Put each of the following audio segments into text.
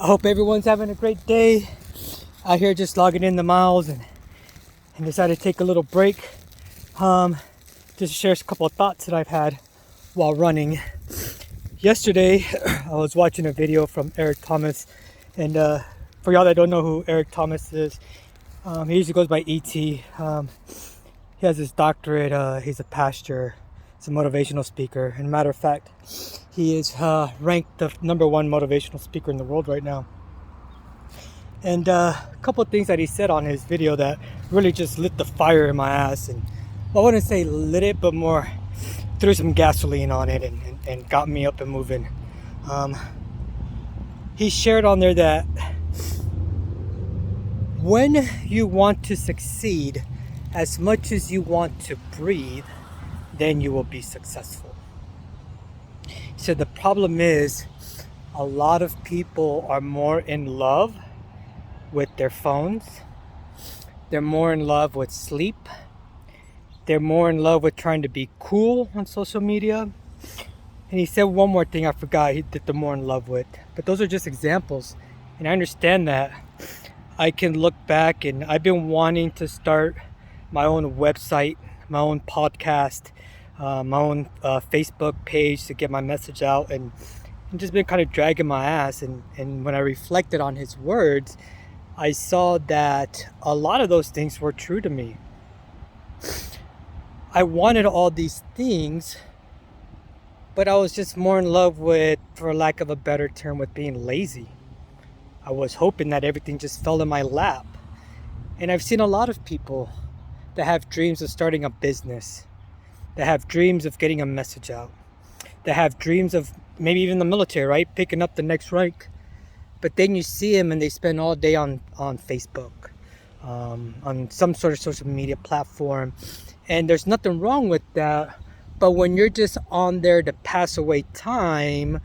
I hope everyone's having a great day. Out here just logging in the miles and decided to take a little break. Just to share a couple of thoughts that I've had while running. Yesterday, I was watching a video from Eric Thomas, and for y'all that don't know who Eric Thomas is, he usually goes by E.T. He has his doctorate. He's a pastor. He's a motivational speaker. And matter of fact, he is ranked the #1 motivational speaker in the world right now. And a couple of things that he said on his video that really just lit the fire in my ass. And I wouldn't say lit it, but more threw some gasoline on it and got me up and moving. He shared on there that when you want to succeed as much as you want to breathe, then you will be successful. He said the problem is a lot of people are more in love with their phones. They're more in love with sleep. They're more in love with trying to be cool on social media. And he said one more thing I forgot that they're more in love with. But those are just examples. And I understand that. I can look back, and I've been wanting to start my own website, my own podcast, my own Facebook page to get my message out, and just been kind of dragging my ass. And when I reflected on his words, I saw that a lot of those things were true to me. I wanted all these things, but I was just more in love with, for lack of a better term, with being lazy. I was hoping that everything just fell in my lap. And I've seen a lot of people that have dreams of starting a business, that have dreams of getting a message out, that have dreams of maybe even the military, right? Picking up the next rank. But then you see them and they spend all day on Facebook, on some sort of social media platform. And there's nothing wrong with that. But when you're just on there to pass away time,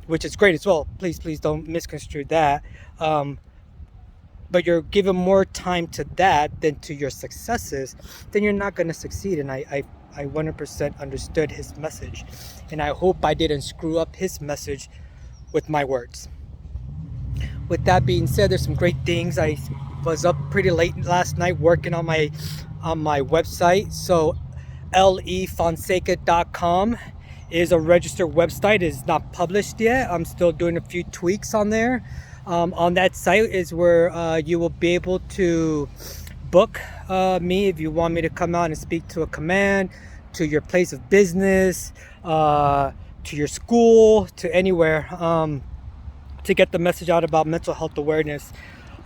which is great as well, please don't misconstrue that. But you're giving more time to that than to your successes, then you're not going to succeed. And I 100% understood his message. And I hope I didn't screw up his message with my words. With that being said, there's some great things. I was up pretty late last night working on my website. So lefonseca.com is a registered website. It is not published yet. I'm still doing a few tweaks on there. On that site is where you will be able to book me if you want me to come out and speak to a command, to your place of business, to your school, to anywhere, to get the message out about mental health awareness.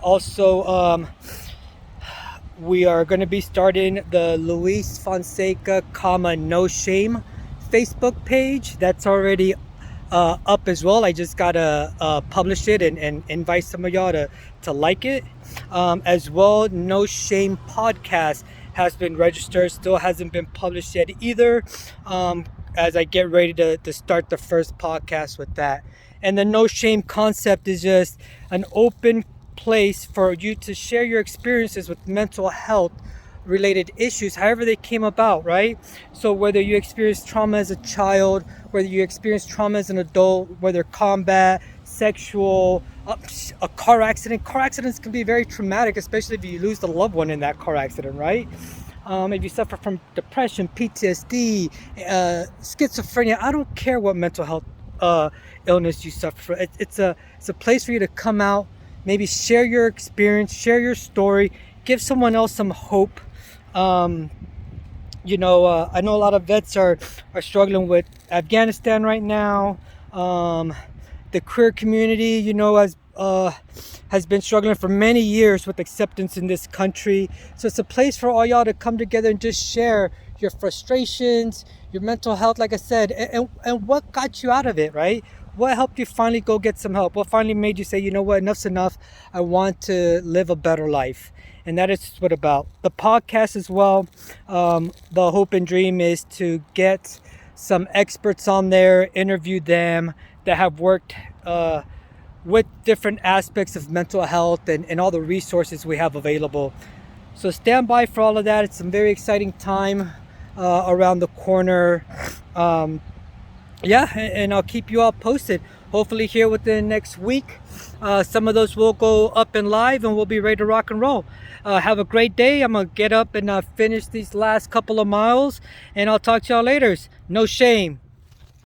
Also, we are going to be starting the Luis Fonseca, No Shame Facebook page. That's already up as well. I just gotta publish it and invite some of y'all to like it. As well, No Shame podcast has been registered, still hasn't been published yet either, as I get ready to start the first podcast with that. And the No Shame concept is just an open place for you to share your experiences with mental health related issues, however they came about, right? So whether you experienced trauma as a child, whether you experienced trauma as an adult, whether combat, sexual, a car accident. Car accidents can be very traumatic, especially if you lose the loved one in that car accident, right? If you suffer from depression, PTSD, schizophrenia, I don't care what mental health illness you suffer from. It's a place for you to come out, maybe share your experience, share your story, give someone else some hope. I know a lot of vets are struggling with Afghanistan right now. The queer community, has been struggling for many years with acceptance in this country. So it's a place for all y'all to come together and just share your frustrations, your mental health, like I said, and what got you out of it, right? What helped you finally go get some help? What finally made you say, you know what, enough's enough. I want to live a better life. And that is what about the podcast as well. The hope and dream is to get some experts on there, interview them that have worked with different aspects of mental health and all the resources we have available. So stand by for all of that. It's a very exciting time around the corner. And I'll keep you all posted. hopefully here within next week. Some of those will go up and live, and we'll be ready to rock and roll. Have a great day. I'm gonna get up and finish these last couple of miles, and I'll talk to y'all later. No shame.